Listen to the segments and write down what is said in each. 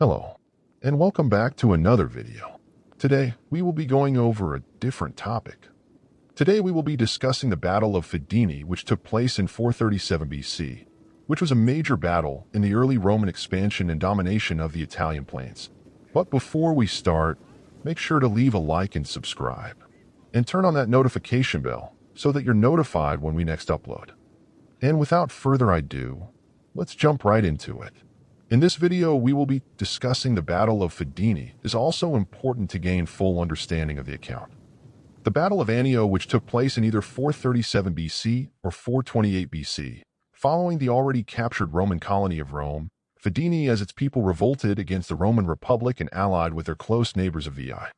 Hello, and welcome back to another video. Today, we will be going over a different topic. Today, we will be discussing the Battle of Fidenae, which took place in 437 BC, which was a major battle in the early Roman expansion and domination of the Italian plains. But before we start, make sure to leave a like and subscribe, and turn on that notification bell so that you're notified when we next upload. And without further ado, let's jump right into it. In this video, we will be discussing the Battle of Fidenae. It is also important to gain full understanding of the account. The Battle of Annio, which took place in either 437 BC or 428 BC, following the already captured Roman colony of Rome, Fidenae as its people revolted against the Roman Republic and allied with their close neighbors of Veii.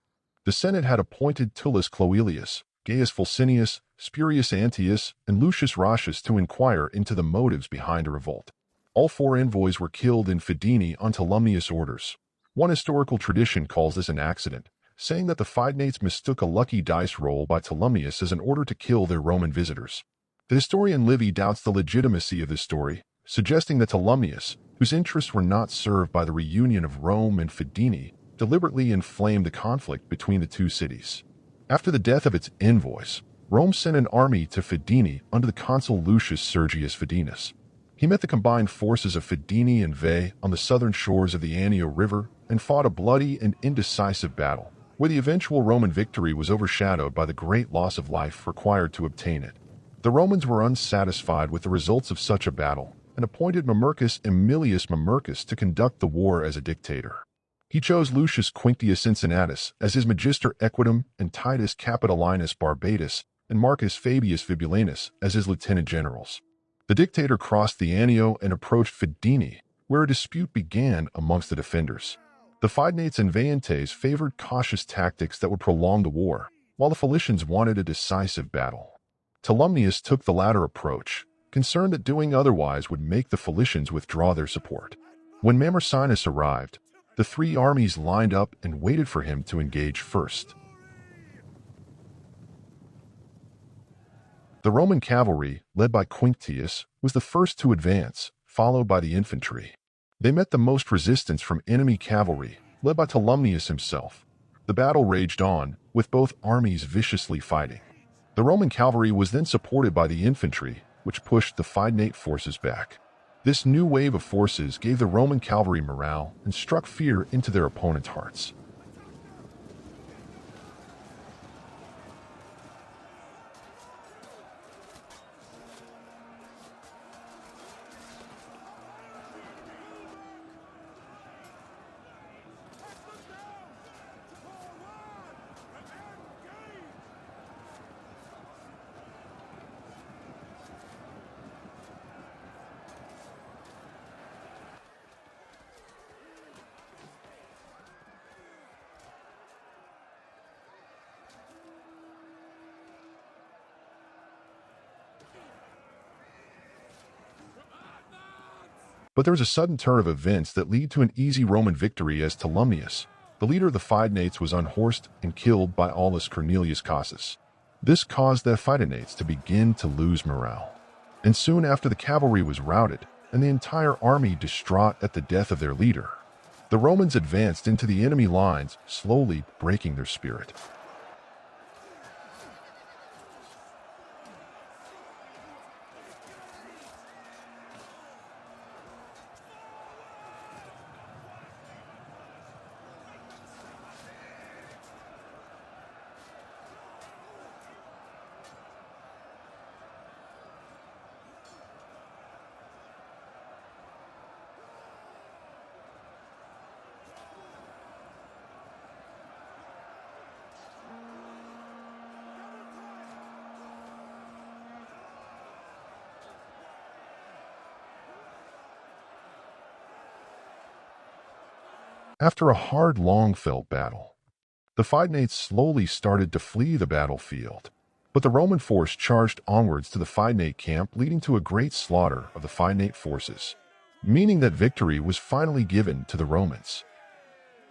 The Senate had appointed Tullus Cloelius, Gaius Fulcinius, Spurius Antius, and Lucius Roscius to inquire into the motives behind the revolt. All four envoys were killed in Fidenae on Tolumnius' orders. One historical tradition calls this an accident, saying that the Fidenates mistook a lucky dice roll by Tolumnius as an order to kill their Roman visitors. The historian Livy doubts the legitimacy of this story, suggesting that Tolumnius, whose interests were not served by the reunion of Rome and Fidenae, deliberately inflamed the conflict between the two cities. After the death of its envoys, Rome sent an army to Fidenae under the consul Lucius Sergius Fidenas. He met the combined forces of Fidenae and Veii on the southern shores of the Annio River and fought a bloody and indecisive battle, where the eventual Roman victory was overshadowed by the great loss of life required to obtain it. The Romans were unsatisfied with the results of such a battle and appointed Mamercus Aemilius Mamercus to conduct the war as a dictator. He chose Lucius Quinctius Cincinnatus as his magister equitum and Titus Capitolinus Barbatus and Marcus Fabius Vibulanus as his lieutenant generals. The dictator crossed the Annio and approached Fidenae, where a dispute began amongst the defenders. The Fidenates and Veientes favored cautious tactics that would prolong the war, while the Philicians wanted a decisive battle. Tolumnius took the latter approach, concerned that doing otherwise would make the Philicians withdraw their support. When Mamercinus arrived, the three armies lined up and waited for him to engage first. The Roman cavalry, led by Quinctius, was the first to advance, followed by the infantry. They met the most resistance from enemy cavalry, led by Tolumnius himself. The battle raged on, with both armies viciously fighting. The Roman cavalry was then supported by the infantry, which pushed the Fidenate forces back. This new wave of forces gave the Roman cavalry morale and struck fear into their opponents' hearts. But there was a sudden turn of events that led to an easy Roman victory as Tolumnius, the leader of the Fidenates, was unhorsed and killed by Aulus Cornelius Cassus. This caused the Fidenates to begin to lose morale. And soon after, the cavalry was routed, and the entire army distraught at the death of their leader. The Romans advanced into the enemy lines, slowly breaking their spirit. After a hard, long-felt battle, the Fidenates slowly started to flee the battlefield, but the Roman force charged onwards to the Fidenate camp, leading to a great slaughter of the Fidenate forces, meaning that victory was finally given to the Romans.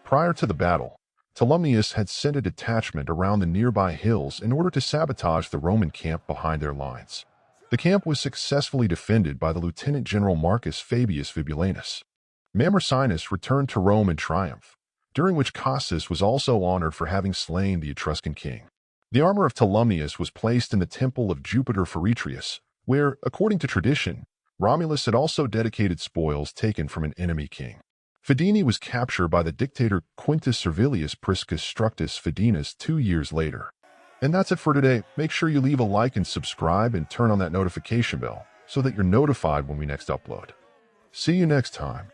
Prior to the battle, Tolumnius had sent a detachment around the nearby hills in order to sabotage the Roman camp behind their lines. The camp was successfully defended by the Lieutenant General Marcus Fabius Vibulanus. Mamercinus returned to Rome in triumph, during which Cassus was also honored for having slain the Etruscan king. The armor of Tolumnius was placed in the temple of Jupiter Feretrius, where, according to tradition, Romulus had also dedicated spoils taken from an enemy king. Fidenae was captured by the dictator Quintus Servilius Priscus Structus Fidenas 2 years later. And that's it for today. Make sure you leave a like and subscribe and turn on that notification bell so that you're notified when we next upload. See you next time.